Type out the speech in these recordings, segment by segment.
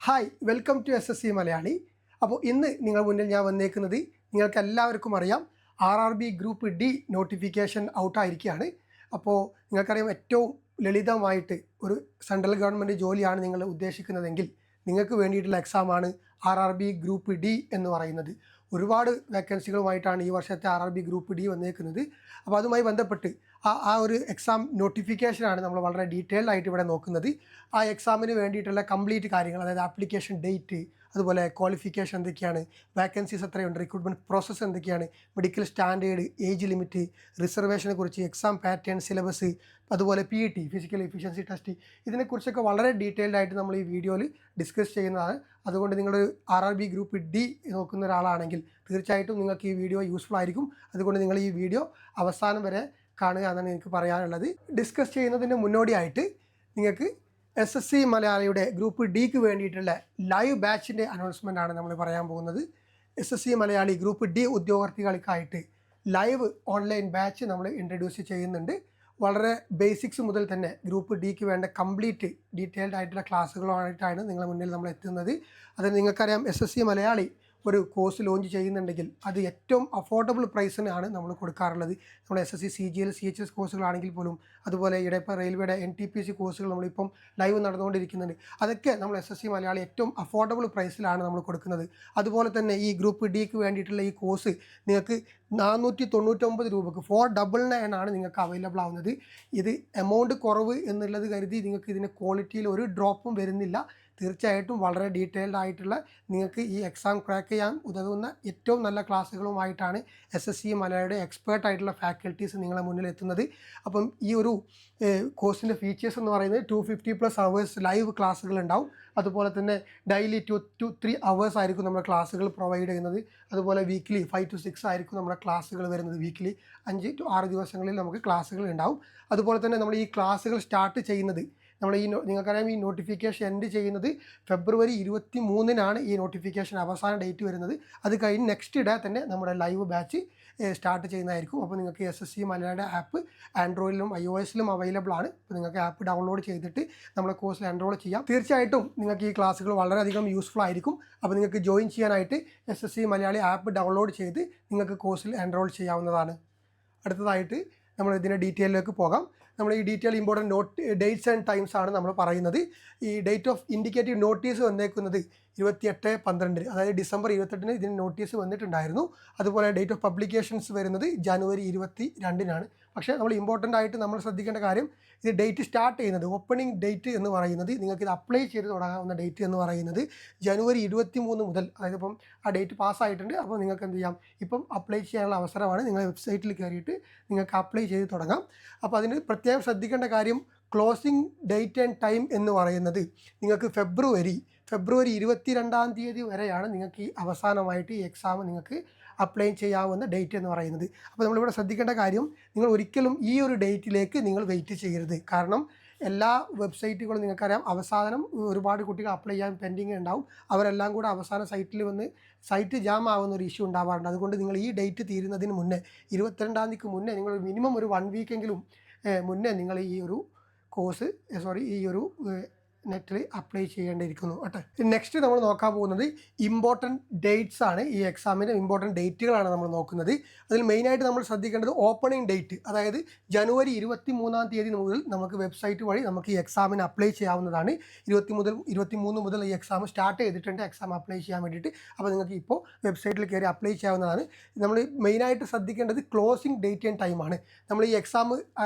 Hi welcome to SSC Malayali. അപ്പോൾ ഇന്ന് നിങ്ങൾ മുന്നിൽ ഞാൻ വന്നേക്കുന്നത് നിങ്ങൾക്ക് എല്ലാവർക്കും അറിയാം RRB ഗ്രൂപ്പ് ഡി നോട്ടിഫിക്കേഷൻ ഔട്ടായിരിക്കുകയാണ്. അപ്പോൾ നിങ്ങൾക്കറിയാം ഏറ്റവും ലളിതമായിട്ട് ഒരു സെൻട്രൽ ഗവൺമെൻറ് ജോലിയാണ് നിങ്ങൾ ഉദ്ദേശിക്കുന്നതെങ്കിൽ നിങ്ങൾക്ക് വേണ്ടിയിട്ടുള്ള എക്സാമാണ് RRB ഗ്രൂപ്പ് ഡി എന്ന് പറയുന്നത്. ഒരുപാട് വേക്കൻസികളുമായിട്ടാണ് ഈ വർഷത്തെ RRB ഗ്രൂപ്പ് ഡി വന്നേക്കുന്നത്. അപ്പോൾ അതുമായി ബന്ധപ്പെട്ട് ആ ഒരു എക്സാം നോട്ടിഫിക്കേഷനാണ് നമ്മൾ വളരെ ഡീറ്റെയിൽഡ് ആയിട്ട് ഇവിടെ നോക്കുന്നത്. ആ എക്സാമിന് വേണ്ടിയിട്ടുള്ള കംപ്ലീറ്റ് കാര്യങ്ങൾ, അതായത് ആപ്ലിക്കേഷൻ ഡേറ്റ്, അതുപോലെ ക്വാളിഫിക്കേഷൻ എന്തൊക്കെയാണ്, വേക്കൻസീസ് എത്രയുണ്ട്, റിക്രൂട്ട്മെൻറ്റ് പ്രോസസ്സ് എന്തൊക്കെയാണ്, മെഡിക്കൽ സ്റ്റാൻഡേർഡ്, ഏജ് ലിമിറ്റ്, റിസർവേഷനെ കുറിച്ച്, എക്സാം പാറ്റേൺ, സിലബസ്, അതുപോലെ PET ഫിസിക്കൽ എഫിഷ്യൻസി ടെസ്റ്റ്, ഇതിനെക്കുറിച്ചൊക്കെ വളരെ ഡീറ്റെയിൽഡ് ആയിട്ട് നമ്മൾ ഈ വീഡിയോയിൽ ഡിസ്കസ് ചെയ്യുന്നതാണ്. അതുകൊണ്ട് നിങ്ങൾ RRB ഗ്രൂപ്പ് ഡി നോക്കുന്ന ഒരാളാണെങ്കിൽ തീർച്ചയായിട്ടും നിങ്ങൾക്ക് ഈ വീഡിയോ യൂസ്ഫുൾ ആയിരിക്കും. അതുകൊണ്ട് നിങ്ങൾ ഈ വീഡിയോ അവസാനം വരെ കാണുക എന്നാണ് എനിക്ക് പറയാനുള്ളത്. ഡിസ്കസ് ചെയ്യുന്നതിന് മുന്നോടിയായിട്ട് നിങ്ങൾക്ക് SSC മലയാളിയുടെ ഗ്രൂപ്പ് ഡിക്ക് വേണ്ടിയിട്ടുള്ള ലൈവ് ബാച്ചിൻ്റെ അനൗൺസ്മെൻ്റ് ആണ് നമ്മൾ പറയാൻ പോകുന്നത്. SSC മലയാളി ഗ്രൂപ്പ് ഡി ഉദ്യോഗാർത്ഥികൾക്കായിട്ട് ലൈവ് ഓൺലൈൻ ബാച്ച് നമ്മൾ ഇൻട്രൊഡ്യൂസ് ചെയ്യുന്നുണ്ട്. വളരെ ബേസിക്സ് മുതൽ തന്നെ ഗ്രൂപ്പ് ഡിക്ക് വേണ്ട കംപ്ലീറ്റ് ഡീറ്റെയിൽഡ് ആയിട്ടുള്ള ക്ലാസ്സുകളുമായിട്ടാണ് നിങ്ങളുടെ മുന്നിൽ നമ്മൾ എത്തുന്നത്. അത് നിങ്ങൾക്കറിയാം, SSC മലയാളി ഒരു കോഴ്സ് ലോഞ്ച് ചെയ്യുന്നുണ്ടെങ്കിൽ അത് ഏറ്റവും അഫോർഡബിൾ പ്രൈസിനാണ് നമ്മൾ കൊടുക്കാറുള്ളത്. നമ്മൾ SSC CGL CHS കോഴ്സുകളാണെങ്കിൽ പോലും, അതുപോലെ ഇവിടെ ഇപ്പോൾ റെയിൽവേയുടെ NTPC കോഴ്സുകൾ നമ്മളിപ്പം ലൈവ് നടന്നുകൊണ്ടിരിക്കുന്നുണ്ട്. അതൊക്കെ നമ്മൾ SSC മലയാളി ഏറ്റവും അഫോർഡബിൾ പ്രൈസിലാണ് നമ്മൾ കൊടുക്കുന്നത്. അതുപോലെ തന്നെ ഈ ഗ്രൂപ്പ് ഡിക്ക് വേണ്ടിയിട്ടുള്ള ഈ കോഴ്സ് നിങ്ങൾക്ക് 499 രൂപക്ക് 499 ആണ് നിങ്ങൾക്ക് അവൈലബിൾ ആവുന്നത്. ഇത് എമൗണ്ട് കുറവ് എന്നുള്ളത് കരുതി നിങ്ങൾക്ക് ഇതിന് ക്വാളിറ്റിയിൽ ഒരു ഡ്രോപ്പും വരുന്നില്ല. തീർച്ചയായിട്ടും വളരെ ഡീറ്റെയിൽഡ് ആയിട്ടുള്ള നിങ്ങൾക്ക് ഈ എക്സാം ക്രാക്ക് ചെയ്യാൻ ഉതകുന്ന ഏറ്റവും നല്ല ക്ലാസ്സുകളുമായിട്ടാണ് SSC മലയാളിയുടെ എക്സ്പേർട്ട് ആയിട്ടുള്ള ഫാക്കൽറ്റീസ് നിങ്ങളെ മുന്നിൽ എത്തുന്നത്. അപ്പം ഈ ഒരു കോഴ്സിൻ്റെ ഫീച്ചേഴ്സ് എന്ന് പറയുന്നത് 250+ hours ലൈവ് ക്ലാസ്സുകൾ ഉണ്ടാവും. അതുപോലെ തന്നെ ഡെയിലി 2 to 3 hours ആയിരിക്കും നമ്മുടെ ക്ലാസ്സുകൾ പ്രൊവൈഡ് ചെയ്യുന്നത്. അതുപോലെ വീക്ക്ലി 5 to 6 ആയിരിക്കും നമ്മുടെ ക്ലാസ്സുകൾ വരുന്നത്. വീക്ക്ലി 5 to 6 ദിവസങ്ങളിൽ നമുക്ക് ക്ലാസ്സുകൾ ഉണ്ടാവും. അതുപോലെ തന്നെ നമ്മൾ ഈ ക്ലാസ്സുകൾ സ്റ്റാർട്ട് ചെയ്യുന്നത്, നമ്മൾ നിങ്ങൾക്കറിയാം ഈ നോട്ടിഫിക്കേഷൻ എൻഡ് ചെയ്യുന്നത് February 23-നാണ് ഈ നോട്ടിഫിക്കേഷൻ അവസാന ഡേറ്റ് വരുന്നത്. അത് കഴിഞ്ഞ് നെക്സ്റ്റ് ഡേ തന്നെ നമ്മുടെ ലൈവ് ബാച്ച് സ്റ്റാർട്ട് ചെയ്യുന്നതായിരിക്കും. അപ്പോൾ നിങ്ങൾക്ക് SSC മലയാളം ആപ്പ് ആൻഡ്രോയിഡിലും iOS-ലും അവൈലബിൾ ആണ്. അപ്പോൾ നിങ്ങൾക്ക് ആപ്പ് ഡൗൺലോഡ് ചെയ്തിട്ട് നമ്മുടെ കോഴ്സിൽ എൻറോൾ ചെയ്യാം. തീർച്ചയായിട്ടും നിങ്ങൾക്ക് ഈ ക്ലാസ്സുകൾ വളരെയധികം യൂസ്ഫുൾ ആയിരിക്കും. അപ്പോൾ നിങ്ങൾക്ക് ജോയിൻ ചെയ്യാനായിട്ട് SSC മലയാളി ആപ്പ് ഡൗൺലോഡ് ചെയ്ത് നിങ്ങൾക്ക് കോഴ്സിൽ എൻറോൾ ചെയ്യാവുന്നതാണ്. അടുത്തതായിട്ട് നമ്മൾ ഇതിൻ്റെ ഡീറ്റെയിലേക്ക് പോകാം. നമ്മൾ ഈ detail important dates and times ആണ് നമ്മൾ പറയുന്നത്. ഈ ഡേറ്റ് ഓഫ് ഇൻഡിക്കേറ്റീവ് നോട്ടീസ് വന്നേക്കുന്നത് 28/12, അതായത് December 28-ന് ഇതിന് നോട്ടീസ് വന്നിട്ടുണ്ടായിരുന്നു. അതുപോലെ ഡേറ്റ് ഓഫ് പബ്ലിക്കേഷൻസ് വരുന്നത് January 22-നാണ്. പക്ഷേ നമ്മൾ ഇമ്പോർട്ടൻ്റ് ആയിട്ട് നമ്മൾ ശ്രദ്ധിക്കേണ്ട കാര്യം, ഇത് ഡേറ്റ് സ്റ്റാർട്ട് ചെയ്യുന്നത്, ഓപ്പണിംഗ് ഡേറ്റ് എന്ന് പറയുന്നത്, നിങ്ങൾക്കിത് അപ്ലൈ ചെയ്ത് തുടങ്ങാവുന്ന ഡേറ്റ് എന്ന് പറയുന്നത് January 23 മുതൽ, അതായത് ഇപ്പം ആ ഡേറ്റ് പാസ്സായിട്ടുണ്ട്. അപ്പോൾ നിങ്ങൾക്ക് എന്ത് ചെയ്യാം, ഇപ്പം അപ്ലൈ ചെയ്യാനുള്ള അവസരമാണ്. നിങ്ങൾ വെബ്സൈറ്റിൽ കയറിയിട്ട് നിങ്ങൾക്ക് അപ്ലൈ ചെയ്ത് തുടങ്ങാം. അപ്പോൾ അതിന് പ്രത്യേകം ശ്രദ്ധിക്കേണ്ട കാര്യം, ക്ലോസിംഗ് ഡേറ്റ് ആൻഡ് ടൈം എന്ന് പറയുന്നത് നിങ്ങൾക്ക് ഫെബ്രുവരി 22 വരെയാണ് നിങ്ങൾക്ക് ഈ അവസാനമായിട്ട് ഈ എക്സാം നിങ്ങൾക്ക് അപ്ലൈ ചെയ്യാവുന്ന ഡേറ്റ് എന്ന് പറയുന്നത്. അപ്പോൾ നമ്മളിവിടെ ശ്രദ്ധിക്കേണ്ട കാര്യം, നിങ്ങൾ ഒരിക്കലും ഈ ഒരു ഡേറ്റിലേക്ക് നിങ്ങൾ വെയിറ്റ് ചെയ്യരുത്. കാരണം എല്ലാ വെബ്സൈറ്റുകളും നിങ്ങൾക്കറിയാം, അവസാനം ഒരുപാട് കുട്ടികൾ അപ്ലൈ ചെയ്യാൻ പെൻഡിങ് ഉണ്ടാവും. അവരെല്ലാം കൂടെ അവസാന സൈറ്റിൽ വന്ന് സൈറ്റ് ജാം ആവുന്ന ഒരു ഇഷ്യൂ ഉണ്ടാവാറുണ്ട്. അതുകൊണ്ട് നിങ്ങൾ ഈ ഡേറ്റ് തീരുന്നതിന് മുന്നേ, 22 മുന്നേ, നിങ്ങൾ മിനിമം ഒരു 1 വീക്കെങ്കിലും മുന്നേ നിങ്ങൾ ഈ ഒരു ഈ ഒരു നെറ്റിൽ അപ്ലൈ ചെയ്യേണ്ടിയിരിക്കുന്നു കേട്ടോ. നെക്സ്റ്റ് നമ്മൾ നോക്കാൻ പോകുന്നത് ഇമ്പോർട്ടൻറ്റ് ഡേറ്റ്സ് ആണ്. ഈ എക്സാമിൻ്റെ ഇമ്പോർട്ടൻറ്റ് ഡേറ്റുകളാണ് നമ്മൾ നോക്കുന്നത്. അതിൽ മെയിനായിട്ട് നമ്മൾ ശ്രദ്ധിക്കേണ്ടത് ഓപ്പണിംഗ് ഡേറ്റ്, അതായത് January 23 മുതൽ നമുക്ക് വെബ്സൈറ്റ് വഴി നമുക്ക് ഈ എക്സാമിന് അപ്ലൈ ചെയ്യാവുന്നതാണ്. 23 മുതൽ ഈ എക്സാം സ്റ്റാർട്ട് ചെയ്തിട്ടുണ്ട്, എക്സാം അപ്ലൈ ചെയ്യാൻ വേണ്ടിയിട്ട്. അപ്പോൾ നിങ്ങൾക്ക് ഇപ്പോൾ വെബ്സൈറ്റിൽ കയറി അപ്ലൈ ചെയ്യാവുന്നതാണ്. നമ്മൾ മെയിനായിട്ട് ശ്രദ്ധിക്കേണ്ടത് ക്ലോസിംഗ് ഡേറ്റ് ആൻഡ് ടൈമാണ്. നമ്മൾ ഈ എക്സാം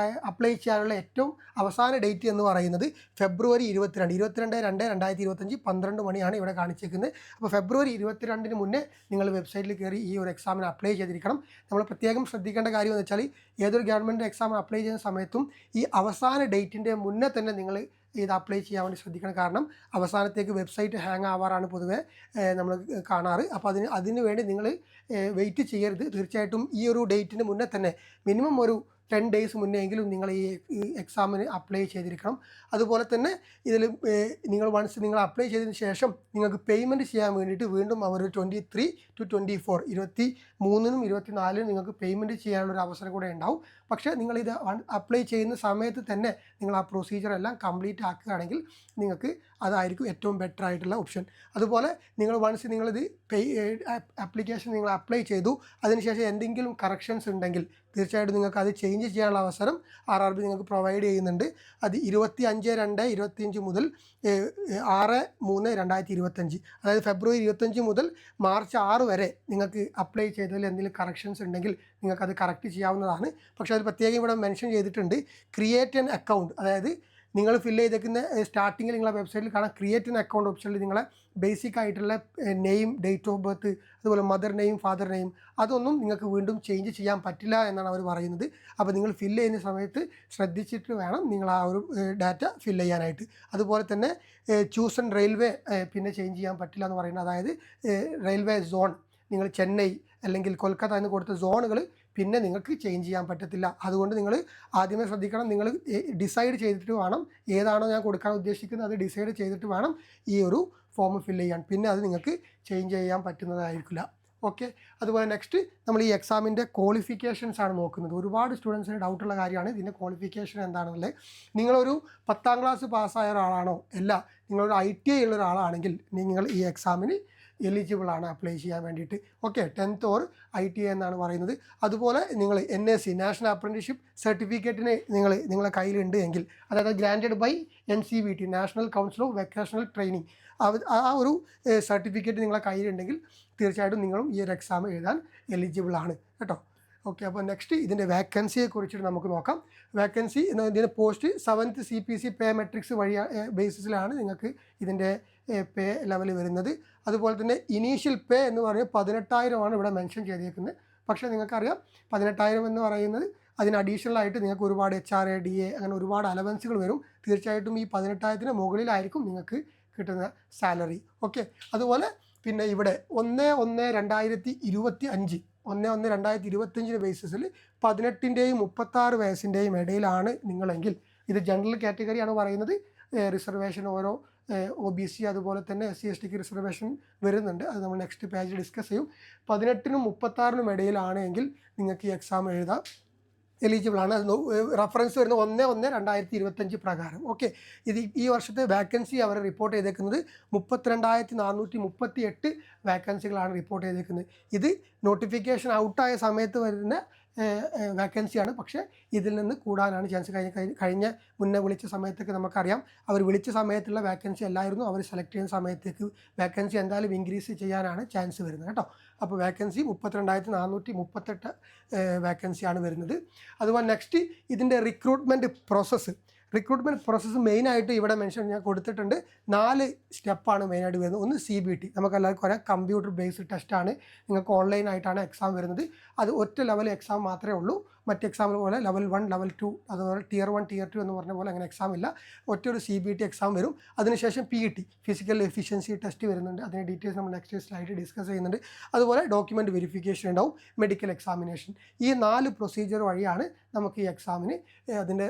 അപ്ലൈ ചെയ്യാനുള്ള ഏറ്റവും അവസാന ഡേറ്റ് എന്ന് പറയുന്നത് February 22/2/2025 12 മണിയാണ് ഇവിടെ കാണിച്ചിരിക്കുന്നത്. അപ്പോൾ February 22-ന് മുന്നേ നിങ്ങൾ വെബ്സൈറ്റിൽ കയറി ഈ ഒരു എക്സാമിന് അപ്ലൈ ചെയ്തിരിക്കണം. നമ്മൾ പ്രത്യേകം ശ്രദ്ധിക്കേണ്ട കാര്യം എന്ന് വെച്ചാൽ, ഏതൊരു ഗവൺമെൻറ് എക്സാം അപ്ലൈ ചെയ്യുന്ന സമയത്തും ഈ അവസാന ഡേറ്റിൻ്റെ മുന്നേ തന്നെ നിങ്ങൾ ഇത് അപ്ലൈ ചെയ്യാൻ വേണ്ടി ശ്രദ്ധിക്കണം. കാരണം അവസാനത്തേക്ക് വെബ്സൈറ്റ് ഹാങ് ആവാറാണ് പൊതുവേ നമ്മൾ കാണാറ്. അപ്പോൾ അതിന് വേണ്ടി നിങ്ങൾ വെയിറ്റ് ചെയ്യരുത്. തീർച്ചയായിട്ടും ഈ ഒരു ഡേറ്റിന് മുന്നേ തന്നെ മിനിമം ഒരു 10 days മുന്നേ എങ്കിലും നിങ്ങൾ ഈ എക്സാമിന് അപ്ലൈ ചെയ്തിരിക്കണം. അതുപോലെ തന്നെ ഇതിൽ നിങ്ങൾ അപ്ലൈ ചെയ്തതിന് ശേഷം നിങ്ങൾക്ക് പേയ്മെൻറ്റ് ചെയ്യാൻ വേണ്ടിയിട്ട് വീണ്ടും അവർ 23 to 24 23-നും 24-നും നിങ്ങൾക്ക് പേയ്മെൻറ്റ് ചെയ്യാനുള്ളൊരു അവസരം കൂടെ ഉണ്ടാവും. പക്ഷേ നിങ്ങളിത് അപ്ലൈ ചെയ്യുന്ന സമയത്ത് തന്നെ നിങ്ങൾ ആ പ്രൊസീജിയർ എല്ലാം കംപ്ലീറ്റ് ആക്കുകയാണെങ്കിൽ നിങ്ങൾക്ക് അതായിരിക്കും ഏറ്റവും ബെറ്റർ ആയിട്ടുള്ള ഓപ്ഷൻ. അതുപോലെ നിങ്ങൾ വൺസ് നിങ്ങളിത് ആപ്ലിക്കേഷൻ നിങ്ങൾ അപ്ലൈ ചെയ്തു, അതിനുശേഷം എന്തെങ്കിലും കറക്ഷൻസ് ഉണ്ടെങ്കിൽ തീർച്ചയായിട്ടും നിങ്ങൾക്ക് അത് ചേഞ്ച് ചെയ്യാനുള്ള അവസരം RRB നിങ്ങൾക്ക് പ്രൊവൈഡ് ചെയ്യുന്നുണ്ട്. അത് 25/2/25 മുതൽ 6/3/2025, അതായത് ഫെബ്രുവരി 25 മുതൽ മാർച്ച് 6 വരെ നിങ്ങൾക്ക് അപ്ലൈ ചെയ്തതിൽ എന്തെങ്കിലും കറക്ഷൻസ് ഉണ്ടെങ്കിൽ നിങ്ങൾക്കത് കറക്റ്റ് ചെയ്യാവുന്നതാണ്. പക്ഷേ അത് പ്രത്യേകം ഇവിടെ മെൻഷൻ ചെയ്തിട്ടുണ്ട്, ക്രിയേറ്റ് ആൻ അക്കൗണ്ട്, അതായത് നിങ്ങൾ ഫില്ല് ചെയ്തേക്കുന്ന സ്റ്റാർട്ടിങ്ങിൽ നിങ്ങളെ വെബ്സൈറ്റിൽ കാണാം ക്രിയേറ്റ് ആൻ അക്കൗണ്ട് ഓപ്ഷനിൽ നിങ്ങളെ ബേസിക് ആയിട്ടുള്ള നെയിം, ഡേറ്റ് ഓഫ് ബർത്ത്, അതുപോലെ മദർ നെയിം, ഫാദർ നെയിം, അതൊന്നും നിങ്ങൾക്ക് വീണ്ടും ചേഞ്ച് ചെയ്യാൻ പറ്റില്ല എന്നാണ് അവർ പറയുന്നത്. അപ്പോൾ നിങ്ങൾ ഫില്ല് ചെയ്യുന്ന സമയത്ത് ശ്രദ്ധിച്ചിട്ട് വേണം നിങ്ങൾ ആ ഒരു ഡാറ്റ ഫില്ല് ചെയ്യാനായിട്ട്. അതുപോലെ തന്നെ ചൂസൺ റെയിൽവേ പിന്നെ ചേഞ്ച് ചെയ്യാൻ പറ്റില്ല എന്ന് പറയുന്നത്, അതായത് റെയിൽവേ സോൺ നിങ്ങൾ ചെന്നൈ അല്ലെങ്കിൽ കൊൽക്കത്ത എന്ന് കൊടുത്ത സോണുകൾ പിന്നെ നിങ്ങൾക്ക് ചേഞ്ച് ചെയ്യാൻ പറ്റത്തില്ല. അതുകൊണ്ട് നിങ്ങൾ ആദ്യമേ ശ്രദ്ധിക്കണം, നിങ്ങൾ ഡിസൈഡ് ചെയ്തിട്ട് വേണം ഏതാണോ ഞാൻ കൊടുക്കാൻ ഉദ്ദേശിക്കുന്നത് അത് ഡിസൈഡ് ചെയ്തിട്ട് വേണം ഈ ഒരു ഫോം ഫില്ല് ചെയ്യാൻ. പിന്നെ അത് നിങ്ങൾക്ക് ചേഞ്ച് ചെയ്യാൻ പറ്റുന്നതായിരിക്കില്ല. ഓക്കെ. അതുപോലെ നെക്സ്റ്റ് നമ്മൾ ഈ എക്സാമിൻ്റെ ക്വാളിഫിക്കേഷൻസ് ആണ് നോക്കുന്നത്. ഒരുപാട് സ്റ്റുഡൻസിന് ഡൗട്ടുള്ള കാര്യമാണ് ഇതിൻ്റെ ക്വാളിഫിക്കേഷൻ എന്താണെന്നുള്ളത്. നിങ്ങളൊരു 10ാം ക്ലാസ് പാസ്സായ ഒരാളാണോ? അല്ല, നിങ്ങളൊരു ITI ഉള്ള ഒരാളാണെങ്കിൽ നിങ്ങൾ ഈ എക്സാമിന് എലിജിബിൾ ആണ് അപ്ലൈ ചെയ്യാൻ വേണ്ടിയിട്ട്. ഓക്കെ, 10th ഓർ ITI എന്നാണ് പറയുന്നത്. അതുപോലെ നിങ്ങൾ NAC നാഷണൽ അപ്രന്റീസ്ഷിപ്പ് സർട്ടിഫിക്കറ്റിന് നിങ്ങളെ കയ്യിലുണ്ട് എങ്കിൽ, അതായത് granted by NCVT national council of vocational training, ആ ഒരു സർട്ടിഫിക്കറ്റ് നിങ്ങളെ കയ്യിലുണ്ടെങ്കിൽ തീർച്ചയായിട്ടും നിങ്ങളും ഈ ഒരു എക്സാം എഴുതാൻ എലിജിബിൾ ആണ് കേട്ടോ. ഓക്കെ, അപ്പോൾ നെക്സ്റ്റ് ഇതിൻ്റെ വേക്കൻസിയെ കുറിച്ചിട്ട് നമുക്ക് നോക്കാം. വേക്കൻസി ഇതിൻ്റെ പോസ്റ്റ് 7th CPC പേ മെട്രിക്സ് വഴി ബേസിസിലാണ് നിങ്ങൾക്ക് ഇതിൻ്റെ പേ ലെവൽ വരുന്നത്. അതുപോലെ തന്നെ ഇനീഷ്യൽ പേ എന്ന് പറയുന്നത് 18,000 ഇവിടെ മെൻഷൻ ചെയ്തേക്കുന്നത്. പക്ഷേ നിങ്ങൾക്കറിയാം 18,000 എന്ന് പറയുന്നത് അതിന് അഡീഷണൽ ആയിട്ട് നിങ്ങൾക്ക് ഒരുപാട് HRA DA അങ്ങനെ ഒരുപാട് അലവൻസുകൾ വരും. തീർച്ചയായിട്ടും ഈ 18,000 മുകളിലായിരിക്കും നിങ്ങൾക്ക് കിട്ടുന്ന സാലറി. ഓക്കെ. അതുപോലെ പിന്നെ ഇവിടെ 1/1/2025 1/1/2025 ബേസിസിൽ 18ൻ്റെയും 36 വയസ്സിൻ്റെയും ഇടയിലാണ് നിങ്ങളെങ്കിൽ, ഇത് ജനറൽ കാറ്റഗറിയാണ് പറയുന്നത്. റിസർവേഷൻ ഓരോ OBC അതുപോലെ തന്നെ SC/STക്ക് റിസർവേഷൻ വരുന്നുണ്ട്. അത് നമ്മൾ നെക്സ്റ്റ് പേജ് ഡിസ്കസ് ചെയ്യും. 18നും 36നും ഇടയിലാണ് എങ്കിൽ നിങ്ങൾക്ക് ഈ എക്സാം എഴുതാം, എലിജിബിൾ ആണ്. അത് റഫറൻസ് വരുന്നത് 1/1/2025 പ്രകാരം. ഓക്കെ. ഈ വർഷത്തെ വാക്കൻസി അവർ റിപ്പോർട്ട് ചെയ്തേക്കുന്നത് 32,438 വാക്കൻസികളാണ് റിപ്പോർട്ട് ചെയ്തേക്കുന്നത്. ഇത് നോട്ടിഫിക്കേഷൻ ഔട്ടായ സമയത്ത് വരുന്ന വാക്കൻസിയാണ്. പക്ഷേ ഇതിൽ നിന്ന് കൂടാനാണ് ചാൻസ്. കഴിഞ്ഞ മുന്നേ വിളിച്ച സമയത്തൊക്കെ നമുക്കറിയാം അവർ വിളിച്ച സമയത്തുള്ള വാക്കൻസി അല്ലായിരുന്നു, അവർ സെലക്ട് ചെയ്യുന്ന സമയത്തേക്ക് വാക്കൻസി എന്തായാലും ഇൻക്രീസ് ചെയ്യാനാണ് ചാൻസ് വരുന്നത് കേട്ടോ. അപ്പോൾ വാക്കൻസി 32,438 വാക്കൻസിയാണ് വരുന്നത്. അതുപോലെ നെക്സ്റ്റ് ഇതിൻ്റെ റിക്രൂട്ട്മെൻറ്റ് പ്രോസസ്സ് മെയിനായിട്ട് ഇവിടെ മെൻഷൻ ഞാൻ കൊടുത്തിട്ടുണ്ട്. 4 സ്റ്റെപ്പാണ് മെയിനായിട്ട് വരുന്നത്. ഒന്ന് CBT, നമുക്കെല്ലാവർക്കും അറിയാം കമ്പ്യൂട്ടർ ബേസ്ഡ് ടെസ്റ്റാണ്. നിങ്ങൾക്ക് ഓൺലൈനായിട്ടാണ് എക്സാം വരുന്നത്. അത് ഒറ്റ ലെവൽ എക്സാം മാത്രമേ ഉള്ളൂ. മറ്റ് എക്സാമിന് പോലെ ലെവൽ 1, ലെവൽ 2, അതുപോലെ Tier 1, Tier 2 എന്ന് പറഞ്ഞ പോലെ അങ്ങനെ എക്സാം ഇല്ല. ഒറ്റൊരു CBT എക്സാം വരും. അതിനുശേഷം PET ഫിസിക്കൽ എഫിഷ്യൻസി ടെസ്റ്റ് വരുന്നുണ്ട്. അതിൻ്റെ ഡീറ്റെയിൽസ് നമ്മൾ നെക്സ്റ്റ് സ്ലൈഡിൽ ഡിസ്കസ് ചെയ്യുന്നുണ്ട്. അതുപോലെ ഡോക്യുമെൻറ്റ് വെരിഫിക്കേഷൻ ഉണ്ടാവും, മെഡിക്കൽ എക്സാമിനേഷൻ. ഈ 4 പ്രൊസീജിയർ വഴിയാണ് നമുക്ക് ഈ എക്സാമിന് അതിൻ്റെ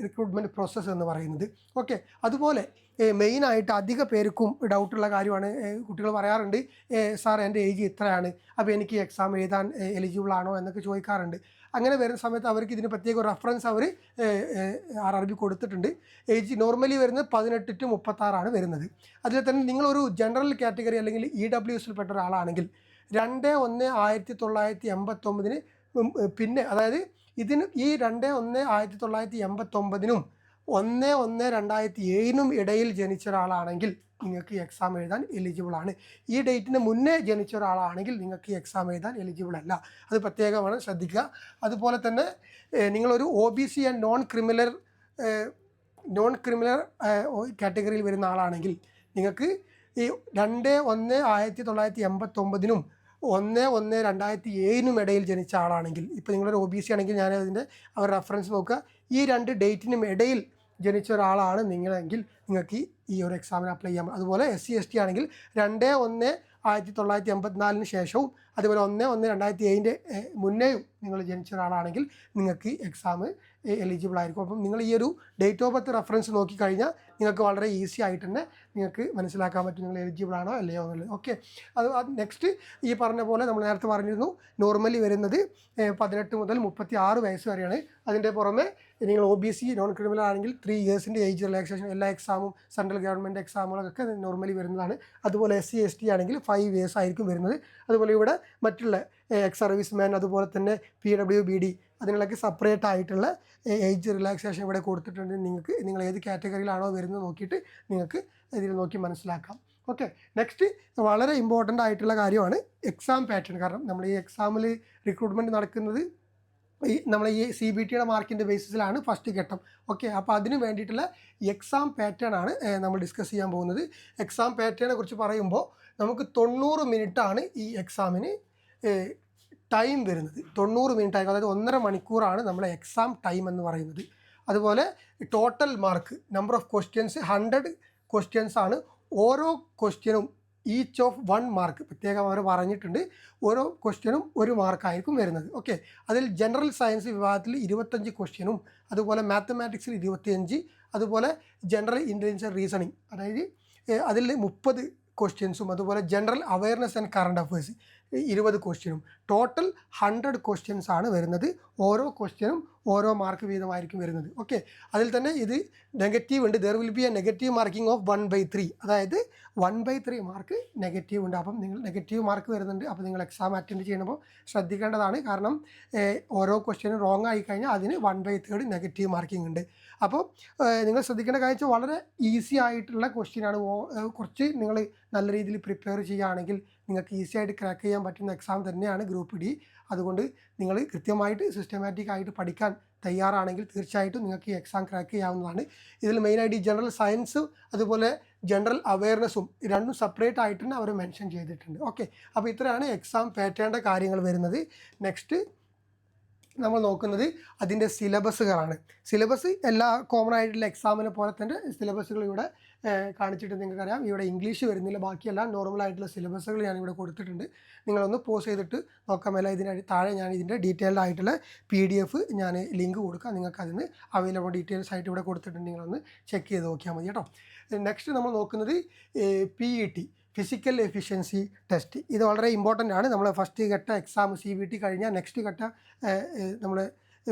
റിക്രൂട്ട്മെൻറ്റ് പ്രോസസ്സ് എന്ന് പറയുന്നത്. ഓക്കെ. അതുപോലെ മെയിനായിട്ട് അധിക പേർക്കും ഡൗട്ടുള്ള കാര്യമാണ്, കുട്ടികൾ പറയാറുണ്ട് സാർ എൻ്റെ ഏജ് ഇത്രയാണ്, അപ്പോൾ എനിക്ക് എക്സാം എഴുതാൻ എലിജിബിൾ ആണോ എന്നൊക്കെ ചോദിക്കാറുണ്ട്. അങ്ങനെ വരുന്ന സമയത്ത് അവർക്ക് ഇതിന് പ്രത്യേക റെഫറൻസ് അവർ RRB കൊടുത്തിട്ടുണ്ട്. ഏജ് നോർമലി വരുന്നത് 18 to 36 വരുന്നത്. അതിൽ തന്നെ നിങ്ങളൊരു ജനറൽ കാറ്റഗറി അല്ലെങ്കിൽ EWSൽ പെട്ട ഒരാളാണെങ്കിൽ 2/1/1989 പിന്നെ, അതായത് ഇതിന് ഈ 2/1/1989 1/1/2007 ഇടയിൽ ജനിച്ച ഒരാളാണെങ്കിൽ നിങ്ങൾക്ക് എക്സാം എഴുതാൻ എലിജിബിൾ ആണ്. ഈ ഡേറ്റിന് മുന്നേ ജനിച്ച ഒരാളാണെങ്കിൽ നിങ്ങൾക്ക് എക്സാം എഴുതാൻ എലിജിബിൾ അല്ല. അത് പ്രത്യേകമാണ് ശ്രദ്ധിക്കുക. അതുപോലെ തന്നെ നിങ്ങളൊരു OBC ആൻഡ് നോൺ ക്രിമിനൽ കാറ്റഗറിയിൽ വരുന്ന ആളാണെങ്കിൽ നിങ്ങൾക്ക് ഈ 2/1/1989 1/1/2007 ഇടയിൽ ജനിച്ച ആളാണെങ്കിൽ, ഇപ്പോൾ നിങ്ങളൊരു OBC ആണെങ്കിൽ ഞാൻ അതിൻ്റെ അവർ റെഫറൻസ് നോക്കുക, ഈ 2 ഡേറ്റിനും ഇടയിൽ ജനിച്ച ഒരാളാണ് നിങ്ങളെങ്കിൽ നിങ്ങൾക്ക് ഈ ഒരു എക്സാമിന് അപ്ലൈ ചെയ്യാം. അതുപോലെ SC/ST ആണെങ്കിൽ 2/1/1984 ശേഷവും അതുപോലെ 1/1/2007 മുന്നേയും നിങ്ങൾ ജനിച്ച ഒരാളാണെങ്കിൽ നിങ്ങൾക്ക് എക്സാം എലിജിബിൾ ആയിരിക്കും. അപ്പം നിങ്ങൾ ഈ ഒരു ഡേറ്റ് ഓഫ് ബർത്ത് റെഫറൻസ് നോക്കിക്കഴിഞ്ഞാൽ നിങ്ങൾക്ക് വളരെ ഈസി ആയിട്ട് തന്നെ നിങ്ങൾക്ക് മനസ്സിലാക്കാൻ പറ്റും നിങ്ങൾ എലിജിബിൾ ആണോ അല്ലയോ എന്നുള്ളത്. ഓക്കെ, അത് നെക്സ്റ്റ് ഈ പറഞ്ഞ പോലെ നമ്മൾ നേരത്തെ പറഞ്ഞിരുന്നു നോർമലി വരുന്നത് 18 മുതൽ 36 വയസ്സ് വരെയാണ്. അതിൻ്റെ പുറമെ നിങ്ങൾ OBC നോൺ ക്രിമിനൽ ആണെങ്കിൽ 3 ഇയേഴ്സിൻ്റെ ഏജ് റിലാക്സേഷൻ എല്ലാ എക്സാമും സെൻട്രൽ ഗവൺമെൻറ് എക്സാമുകളൊക്കെ നോർമലി വരുന്നതാണ്. അതുപോലെ SC ST ആണെങ്കിൽ 5 ഇയേഴ്സ് ആയിരിക്കും വരുന്നത്. അതുപോലെ ഇവിടെ മറ്റുള്ള എക്സ് സർവീസ് മാൻ അതുപോലെ തന്നെ PWBD അതിനുള്ളൊക്കെ സെപ്പറേറ്റ് ആയിട്ടുള്ള ഏജ് റിലാക്സേഷൻ ഇവിടെ കൊടുത്തിട്ടുണ്ട്. നിങ്ങൾ ഏത് കാറ്റഗറിയിലാണോ വരുന്നത് നോക്കിയിട്ട് നിങ്ങൾക്ക് ഇതിൽ നോക്കി മനസ്സിലാക്കാം. ഓക്കെ, നെക്സ്റ്റ് വളരെ ഇമ്പോർട്ടൻ്റ് ആയിട്ടുള്ള കാര്യമാണ് എക്സാം പാറ്റേൺ. കാരണം നമ്മൾ ഈ എക്സാമിൽ റിക്രൂട്ട്മെൻറ്റ് നടക്കുന്നത് നമ്മൾ ഈ CBTയുടെ മാർക്കിൻ്റെ ബേസിസിലാണ് ഫസ്റ്റ് ഘട്ടം. ഓക്കെ, അപ്പോൾ അതിന് വേണ്ടിയിട്ടുള്ള എക്സാം പാറ്റേൺ ആണ് നമ്മൾ ഡിസ്കസ് ചെയ്യാൻ പോകുന്നത്. എക്സാം പാറ്റേണെ കുറിച്ച് പറയുമ്പോൾ നമുക്ക് 90 മിനിറ്റാണ് ഈ എക്സാമിന് ടൈം വരുന്നത്. 90 മിനിറ്റ് ആയിരിക്കും, അതായത് 1.5 മണിക്കൂറാണ് നമ്മളെ എക്സാം ടൈം എന്ന് പറയുന്നത്. അതുപോലെ total mark number of questions 100 questions ആണ്. ഓരോ ക്വസ്റ്റ്യനും ഈച്ച് ഓഫ് 1 മാർക്ക് പ്രത്യേകം അവർ പറഞ്ഞിട്ടുണ്ട്. ഓരോ ക്വസ്റ്റ്യനും 1 മാർക്കായിരിക്കും വരുന്നത്. ഓക്കെ, അതിൽ ജനറൽ സയൻസ് വിഭാഗത്തിൽ 25 ക്വസ്റ്റ്യനും അതുപോലെ മാത്തമാറ്റിക്സിൽ 25, അതുപോലെ ജനറൽ ഇൻ്റലിജൻസ് റീസണിങ് അതായത് അതിൽ 30 ക്വസ്റ്റ്യൻസും അതുപോലെ general awareness and current affairs 20 ക്വസ്റ്റ്യനും ടോട്ടൽ 100 ക്വസ്റ്റ്യൻസ് ആണ് വരുന്നത്. ഓരോ ക്വസ്റ്റ്യനും ഓരോ മാർക്ക് വീതമായിരിക്കും വരുന്നത്. ഓക്കെ, അതിൽ തന്നെ ഇത് നെഗറ്റീവ് ഉണ്ട്. There will be A negative marking of 1/3, അതായത് 1/3 മാർക്ക് നെഗറ്റീവ് ഉണ്ട്. അപ്പം നിങ്ങൾ നെഗറ്റീവ് മാർക്ക് വരുന്നുണ്ട്. അപ്പോൾ നിങ്ങൾ എക്സാം അറ്റൻഡ് ചെയ്യുമ്പോൾ ശ്രദ്ധിക്കേണ്ടതാണ്. കാരണം ഓരോ ക്വസ്റ്റ്യനും റോങ് ആയി കഴിഞ്ഞാൽ അതിന് 1/3 നെഗറ്റീവ് മാർക്കിംഗ് ഉണ്ട്. അപ്പോൾ നിങ്ങൾ ശ്രദ്ധിക്കേണ്ട കാര്യം വെച്ചാൽ വളരെ ഈസി ആയിട്ടുള്ള ക്വസ്റ്റ്യനാണ്. കുറച്ച് നിങ്ങൾ നല്ല രീതിയിൽ പ്രിപ്പയർ ചെയ്യുകയാണെങ്കിൽ നിങ്ങൾക്ക് ഈസി ആയിട്ട് ക്രാക്ക് ചെയ്യാൻ പറ്റുന്ന എക്സാം തന്നെയാണ് ഗ്രൂപ്പ് ഡി. അതുകൊണ്ട് നിങ്ങൾ കൃത്യമായിട്ട് സിസ്റ്റമാറ്റിക് ആയിട്ട് പഠിക്കാൻ തയ്യാറാണെങ്കിൽ തീർച്ചയായിട്ടും നിങ്ങൾക്ക് ഈ എക്സാം ക്രാക്ക് ചെയ്യാവുന്നതാണ്. ഇതിൽ മെയിനായിട്ട് ഈ ജനറൽ സയൻസും അതുപോലെ ജനറൽ അവയർനെസ്സും രണ്ടും സെപ്പറേറ്റ് ആയിട്ട് തന്നെ അവർ മെൻഷൻ ചെയ്തിട്ടുണ്ട്. ഓക്കെ, അപ്പോൾ ഇത്രയാണ് എക്സാം പാറ്റേണിൻ്റെ കാര്യങ്ങൾ വരുന്നത്. നെക്സ്റ്റ് നമ്മൾ നോക്കുന്നത് അതിൻ്റെ സിലബസുകളാണ്. സിലബസ് എല്ലാ കോമൺ ആയിട്ടുള്ള എക്സാമിനെ പോലെ തന്നെ സിലബസുകൾ ഇവിടെ കാണിച്ചിട്ട് നിങ്ങൾക്കറിയാം. ഇവിടെ ഇംഗ്ലീഷ് വരുന്നില്ല, ബാക്കിയെല്ലാം നോർമലായിട്ടുള്ള സിലബസുകൾ ഞാനിവിടെ കൊടുത്തിട്ടുണ്ട്. നിങ്ങളൊന്ന് പോസ് ചെയ്തിട്ട് നോക്കാമല്ല. ഇതിന് താഴെ ഞാൻ ഇതിൻ്റെ ഡീറ്റെയിൽഡ് ആയിട്ടുള്ള PDF ഞാൻ ലിങ്ക് കൊടുക്കാം. നിങ്ങൾക്ക് അതിന് അവൈലബിൾ ഡീറ്റെയിൽസ് ആയിട്ട് ഇവിടെ കൊടുത്തിട്ടുണ്ട്. നിങ്ങളൊന്ന് ചെക്ക് ചെയ്ത് നോക്കിയാൽ മതി കേട്ടോ. നെക്സ്റ്റ് നമ്മൾ നോക്കുന്നത് PET ഫിസിക്കൽ എഫിഷ്യൻസി ടെസ്റ്റ്. ഇത് വളരെ ഇമ്പോർട്ടൻ്റ് ആണ്. നമ്മൾ ഫസ്റ്റ് ഘട്ട എക്സാം CBT കഴിഞ്ഞാൽ നെക്സ്റ്റ് ഘട്ട നമ്മൾ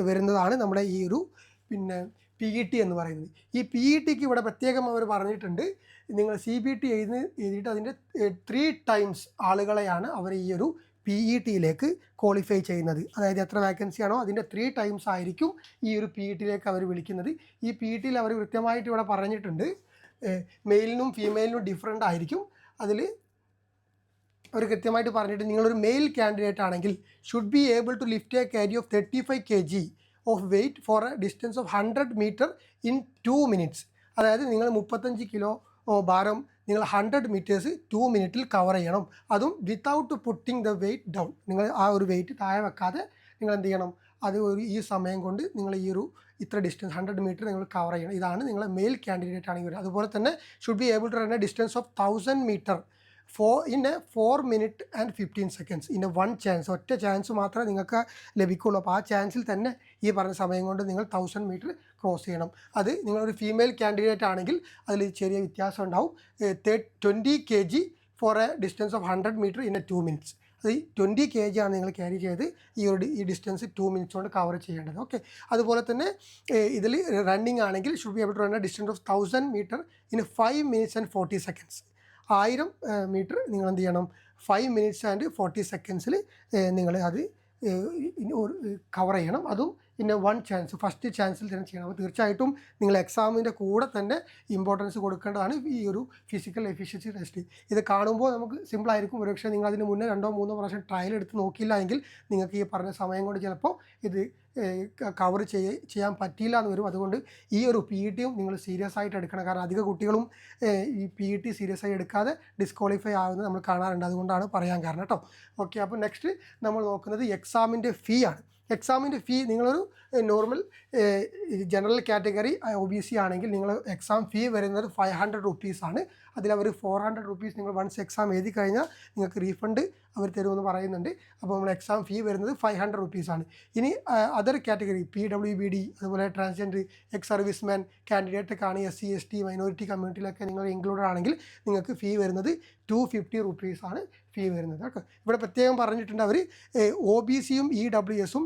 വരുന്നതാണ് നമ്മുടെ ഈ ഒരു PET എന്ന് പറയുന്നത്. ഈ PETക്ക് ഇവിടെ പ്രത്യേകം അവർ പറഞ്ഞിട്ടുണ്ട്, നിങ്ങൾ CBT എഴുതിയിട്ട് അതിൻ്റെ 3 ടൈംസ് ആളുകളെയാണ് അവർ ഈ ഒരു PETയിലേക്ക് ക്വാളിഫൈ ചെയ്യുന്നത്. അതായത് എത്ര വാക്കൻസി ആണോ അതിൻ്റെ 3 ടൈംസ് ആയിരിക്കും ഈ ഒരു PETയിലേക്ക് അവർ വിളിക്കുന്നത്. ഈ PETയിൽ അവർ കൃത്യമായിട്ട് ഇവിടെ പറഞ്ഞിട്ടുണ്ട് മെയിലിനും ഫീമെയിലിനും ഡിഫറൻ്റ് ആയിരിക്കും. അതിൽ അവർ കൃത്യമായിട്ട് പറഞ്ഞിട്ട് നിങ്ങളൊരു മെയിൽ കാൻഡിഡേറ്റ് ആണെങ്കിൽ should be able to lift a carry of 35 kg of weight for a distance of 100 metre in 2 minutes. അതായത് നിങ്ങൾ 35 കിലോ ഭാരം നിങ്ങൾ 100 മീറ്റേഴ്സ് 2 മിനിറ്റിൽ കവർ ചെയ്യണം. അതും without putting the weight down. നിങ്ങൾ ആ ഒരു വെയ്റ്റ് താഴെ വെക്കാതെ നിങ്ങൾ എന്ത് ചെയ്യണം, അത് ഈ സമയം കൊണ്ട് നിങ്ങൾ ഈ ഒരു ഇത്ര ഡിസ്റ്റൻസ് 100 മീറ്റർ നിങ്ങൾ കവർ ചെയ്യണം. ഇതാണ് നിങ്ങൾ മെയിൽ കാൻഡിഡേറ്റ് ആണെങ്കിൽ. അതുപോലെ തന്നെ should be able to run a distance of 1000 metre in a 4 minutes and 15 seconds in a 1 chance. ഒറ്റ ചാൻസ് മാത്രമേ നിങ്ങൾക്ക് ലഭിക്കുള്ളൂ. അപ്പോൾ ആ ചാൻസിൽ തന്നെ ഈ പറഞ്ഞ സമയം കൊണ്ട് നിങ്ങൾ 1000 മീറ്റർ ക്രോസ് ചെയ്യണം. അത് നിങ്ങളൊരു ഫീമെയിൽ കാൻഡിഡേറ്റ് ആണെങ്കിൽ അതിൽ ചെറിയ വ്യത്യാസം ഉണ്ടാവും. 20 kg for a distance of 100 metre in a 2 minutes. അത് 20 kg ആണ് നിങ്ങൾ ക്യാരി ചെയ്ത് ഈ ഡിസ്റ്റൻസ് 2 മിനിറ്റ്സ് കൊണ്ട് കവർ ചെയ്യേണ്ടത്. ഓക്കെ, അതുപോലെ തന്നെ ഇതിൽ റണ്ണിങ് ആണെങ്കിൽ should be able to run a distance of 1000 metre in 5 minutes and 40 seconds. 1000 metre നിങ്ങൾ എന്ത് ചെയ്യണം 5 minutes and 40 seconds നിങ്ങൾ അത് കവർ ചെയ്യണം. അതും പിന്നെ 1 ചാൻസ് ഫസ്റ്റ് ചാൻസിൽ തന്നെ ചെയ്യണം. അപ്പോൾ തീർച്ചയായിട്ടും നിങ്ങൾ എക്സാമിൻ്റെ കൂടെ തന്നെ ഇമ്പോർട്ടൻസ് കൊടുക്കേണ്ടതാണ് ഈ ഒരു ഫിസിക്കൽ എഫിഷ്യൻസി ടെസ്റ്റ്. ഇത് കാണുമ്പോൾ നമുക്ക് സിമ്പിളായിരിക്കും. ഒരുപക്ഷെ നിങ്ങൾ അതിന് മുന്നേ 2-3 പ്രാവശ്യം ട്രയൽ എടുത്ത് നോക്കിയില്ല എങ്കിൽ നിങ്ങൾക്ക് ഈ പറഞ്ഞ സമയം കൊണ്ട് ചിലപ്പോൾ ഇത് കവർ ചെയ്യാൻ പറ്റിയില്ല എന്ന് വരും. അതുകൊണ്ട് ഈ ഒരു PETയും നിങ്ങൾ സീരിയസ് ആയിട്ട് എടുക്കണം. കാരണം അധിക കുട്ടികളും ഈ PET സീരിയസ് ആയി എടുക്കാതെ ഡിസ്ക്വാളിഫൈ ആവുന്നത് നമ്മൾ കാണാറുണ്ട്. അതുകൊണ്ടാണ് പറയാൻ കാരണം കേട്ടോ. ഓക്കെ, അപ്പോൾ നെക്സ്റ്റ് നമ്മൾ നോക്കുന്നത് എക്സാമിൻ്റെ ഫീ ആണ്. എക്സാമിൻ്റെ ഫീ നിങ്ങളൊരു നോർമൽ ജനറൽ കാറ്റഗറി OBC ആണെങ്കിൽ നിങ്ങൾ എക്സാം ഫീ വരുന്നത് 500 rupees ആണ്. അതിലവർ 400 റുപ്പീസ് നിങ്ങൾ വൺസ് എക്സാം എഴുതി കഴിഞ്ഞാൽ നിങ്ങൾക്ക് റീഫണ്ട് അവർ തരുമെന്ന് പറയുന്നുണ്ട്. അപ്പോൾ നമ്മൾ എക്സാം ഫീ വരുന്നത് 500 റുപ്പീസാണ്. ഇനി അതർ കാറ്റഗറി PWBD അതുപോലെ ട്രാൻസ്ജെൻഡർ, എക്സ് സർവീസ്മാൻ കാൻഡിഡേറ്റൊക്കെ ആണ്, SC ST മൈനോറിറ്റി കമ്മ്യൂണിറ്റിയിലൊക്കെ നിങ്ങൾ ഇൻക്ലൂഡഡ് ആണെങ്കിൽ നിങ്ങൾക്ക് ഫീ വരുന്നത് 250 റുപ്പീസാണ് ഫീ വരുന്നത്. ഓക്കെ, ഇവിടെ പ്രത്യേകം പറഞ്ഞിട്ടുണ്ട് അവർ OBCയും EWSും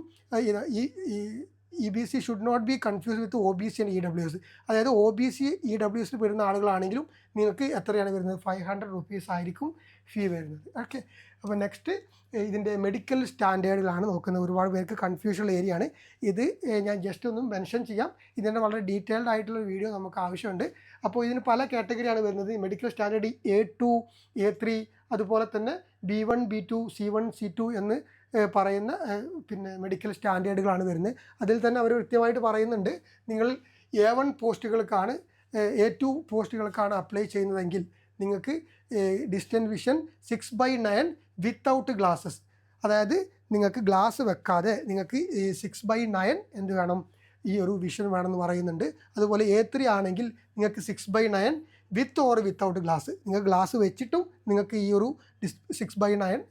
EBC should not be confuse with OBC and EWS. അതായത് OBC EWSൽ വരുന്ന ആളുകളാണെങ്കിലും നിങ്ങൾക്ക് എത്രയാണ് വരുന്നത്? 500 റുപ്പീസ് ആയിരിക്കും ഫീ വരുന്നത്. ഓക്കെ, അപ്പോൾ നെക്സ്റ്റ് ഇതിൻ്റെ മെഡിക്കൽ സ്റ്റാൻഡേർഡിലാണ് നോക്കുന്നത്. ഒരുപാട് പേർക്ക് കൺഫ്യൂഷൻ ഏരിയയാണ് ഇത്. ഞാൻ ജസ്റ്റ് ഒന്ന് മെൻഷൻ ചെയ്യാം. ഇതിൻ്റെ വളരെ ഡീറ്റെയിൽഡ് ആയിട്ടുള്ള വീഡിയോ നമുക്ക് ആവശ്യമുണ്ട്. അപ്പോൾ ഇതിന് പല കാറ്റഗറിയാണ് വരുന്നത്. മെഡിക്കൽ സ്റ്റാൻഡേർഡ് A2, A3 അതുപോലെ തന്നെ B1, B2, C1, C2 എന്ന് പറയുന്ന പിന്നെ മെഡിക്കൽ സ്റ്റാൻഡേർഡുകളാണ് വരുന്നത്. അതിൽ തന്നെ അവർ കൃത്യമായിട്ട് പറയുന്നുണ്ട്, നിങ്ങൾ A1 പോസ്റ്റുകൾക്കാണ് A2 പോസ്റ്റുകൾക്കാണ് അപ്ലൈ ചെയ്യുന്നതെങ്കിൽ നിങ്ങൾക്ക് ഡിസ്റ്റൻസ് വിഷൻ 6/9 വിത്തൗട്ട് ഗ്ലാസസ്, അതായത് നിങ്ങൾക്ക് ഗ്ലാസ് വെക്കാതെ നിങ്ങൾക്ക് 6/9 എന്ത് വേണം, ഈ ഒരു വിഷൻ വേണമെന്ന് പറയുന്നുണ്ട്. അതുപോലെ A3 ആണെങ്കിൽ നിങ്ങൾക്ക് 6/9 വിത്ത് ഓർ വിത്തൗട്ട് ഗ്ലാസ്, നിങ്ങൾക്ക് ഗ്ലാസ് വെച്ചിട്ടും നിങ്ങൾക്ക് ഈ ഒരു 6/9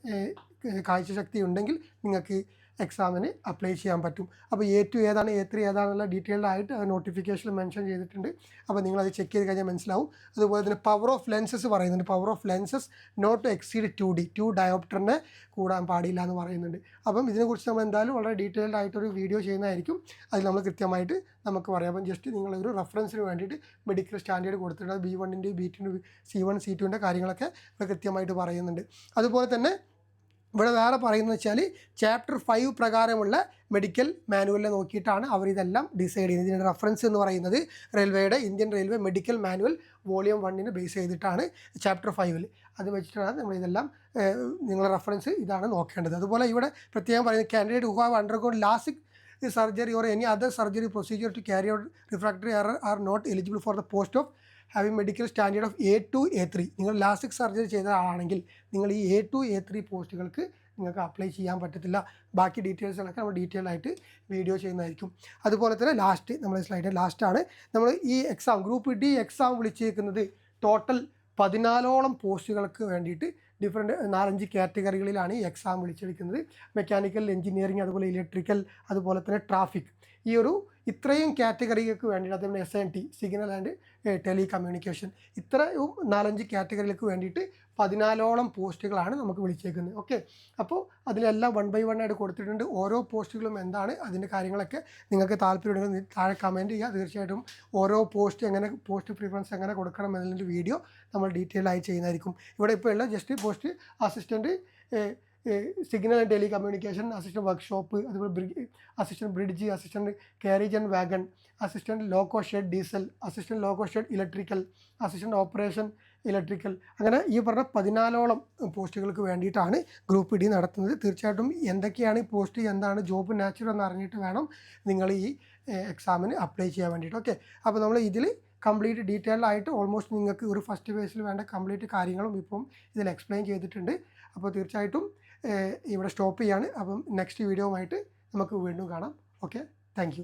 കാഴ്ചശക്തി ഉണ്ടെങ്കിൽ നിങ്ങൾക്ക് എക്സാമിന് അപ്ലൈ ചെയ്യാൻ പറ്റും. അപ്പോൾ A2 ഏതാണ്, A3 ഏതാണെന്നുള്ള ഡീറ്റെയിൽഡ് ആയിട്ട് നോട്ടിഫിക്കേഷനിൽ മെൻഷൻ ചെയ്തിട്ടുണ്ട്. അപ്പോൾ നിങ്ങളത് ചെക്ക് ചെയ്ത് കഴിഞ്ഞാൽ മനസ്സിലാവും. അതുപോലെ തന്നെ പവർ ഓഫ് ലെൻസസ് പറയുന്നുണ്ട്. Power of lenses not to exceed 2 ഡയോപ്റ്ററിനെ കൂടാൻ പാടില്ല എന്ന് പറയുന്നുണ്ട്. അപ്പം ഇതിനെക്കുറിച്ച് നമ്മൾ എന്തായാലും വളരെ ഡീറ്റെയിൽഡ് ആയിട്ടൊരു വീഡിയോ ചെയ്യുന്നതായിരിക്കും. അതിൽ നമ്മൾ കൃത്യമായിട്ട് നമുക്ക് പറയാം. അപ്പം ജസ്റ്റ് നിങ്ങളൊരു റെഫറൻസിന് വേണ്ടിയിട്ട് മെഡിക്കൽ സ്റ്റാൻഡേർഡ് കൊടുത്തിട്ടുണ്ട്. B1, B2, C1, C2 കാര്യങ്ങളൊക്കെ ഇവിടെ കൃത്യമായിട്ട് പറയുന്നുണ്ട്. അതുപോലെ തന്നെ ഇവിടെ വേറെ പറയുന്നത് വെച്ചാൽ ചാപ്റ്റർ 5 പ്രകാരമുള്ള മെഡിക്കൽ മാനുവലിനെ നോക്കിയിട്ടാണ് അവരിതെല്ലാം ഡിസൈഡ് ചെയ്യുന്നത്. ഇതിൻ്റെ റെഫറൻസ് എന്ന് പറയുന്നത് റെയിൽവേയുടെ Indian railway medical manual volume 1 base ചെയ്തിട്ടാണ് ചാപ്റ്റർ 5. അത് വെച്ചിട്ടാണ് നമ്മളിതെല്ലാം നിങ്ങളുടെ റെഫറൻസ് ഇതാണ് നോക്കേണ്ടത്. അതുപോലെ ഇവിടെ പ്രത്യേകം പറയുന്നത് candidate who have undergone LASIK surgery or any other surgery procedure to carry out refractory error are not eligible for the post of having medical standard of A2, A3. നിങ്ങൾ ലാസ്റ്റിക് സർജറി ചെയ്ത ആളാണെങ്കിൽ നിങ്ങൾ ഈ A2, A3 പോസ്റ്റുകൾക്ക് നിങ്ങൾക്ക് apply ചെയ്യാൻ പറ്റത്തില്ല. ബാക്കി ഡീറ്റെയിൽസുകളൊക്കെ നമ്മൾ ഡീറ്റെയിൽ ആയിട്ട് വീഡിയോ ചെയ്യുന്നതായിരിക്കും. അതുപോലെ തന്നെ ലാസ്റ്റ് നമ്മൾ സ്ലൈഡ് ലാസ്റ്റാണ് നമ്മൾ ഈ എക്സാം ഗ്രൂപ്പ് D എക്സാം വിളിച്ചേക്കുന്നത് ടോട്ടൽ 14ഓളം പോസ്റ്റുകൾക്ക് വേണ്ടിയിട്ട് ഡിഫറെൻറ്റ് 4-5 കാറ്റഗറികളിലാണ് ഈ എക്സാം വിളിച്ചെടുക്കുന്നത്. മെക്കാനിക്കൽ എഞ്ചിനീയറിംഗ്, അതുപോലെ ഇലക്ട്രിക്കൽ, അതുപോലെ തന്നെ ട്രാഫിക്, ഈ ഒരു ഇത്രയും കാറ്റഗറികൾക്ക് വേണ്ടിയിട്ട്, അതേപോലെ SNT signal and tele communication, ഇത്രയും 4-5 കാറ്റഗറികൾക്ക് വേണ്ടിയിട്ട് 14ഓളം പോസ്റ്റുകളാണ് നമുക്ക് വിളിച്ചേക്കുന്നത്. ഓക്കെ, അപ്പോൾ അതിലെല്ലാം 1 by 1 ആയിട്ട് കൊടുത്തിട്ടുണ്ട്. ഓരോ പോസ്റ്റുകളും എന്താണ് അതിൻ്റെ കാര്യങ്ങളൊക്കെ നിങ്ങൾക്ക് താല്പര്യമുണ്ടെങ്കിൽ താഴെ കമൻറ്റ് ചെയ്യുക. തീർച്ചയായിട്ടും ഓരോ പോസ്റ്റ് പ്രിഫറൻസ് എങ്ങനെ കൊടുക്കണം എന്നതിൻ്റെ വീഡിയോ നമ്മൾ ഡീറ്റെയിൽ ആയി ചെയ്യുന്നതായിരിക്കും. ഇവിടെ ഇപ്പോൾ ഉള്ള just post assistant signal and telecommunication, assistant workshop, അതുപോലെ assistant bridge, assistant carriage and wagon, assistant loco shed diesel, assistant loco shed electrical, assistant operation electrical, അങ്ങനെ ഈ പറഞ്ഞ 14ഓളം പോസ്റ്റുകൾക്ക് വേണ്ടിയിട്ടാണ് ഗ്രൂപ്പ് D നടത്തുന്നത്. തീർച്ചയായിട്ടും എന്തൊക്കെയാണ് ഈ പോസ്റ്റ്, എന്താണ് ജോബ് നാച്ചർ എന്ന് അറിഞ്ഞിട്ട് വേണം നിങ്ങൾ ഈ എക്സാമിന് അപ്ലൈ ചെയ്യാൻ വേണ്ടിയിട്ട്. ഓക്കെ, അപ്പോൾ നമ്മൾ ഇതിൽ കംപ്ലീറ്റ് ഡീറ്റെയിൽഡ് ആയിട്ട് ഓൾമോസ്റ്റ് നിങ്ങൾക്ക് ഒരു ഫസ്റ്റ് ഫേസിൽ വേണ്ട കംപ്ലീറ്റ് കാര്യങ്ങളും ഇപ്പം ഇതിൽ എക്സ്പ്ലെയിൻ ചെയ്തിട്ടുണ്ട്. അപ്പോൾ തീർച്ചയായിട്ടും ഇവിടെ സ്റ്റോപ്പ് ചെയ്യാണ്. അപ്പം നെക്സ്റ്റ് വീഡിയോയുമായിട്ട് നമുക്ക് വീണ്ടും കാണാം. Okay, thank you.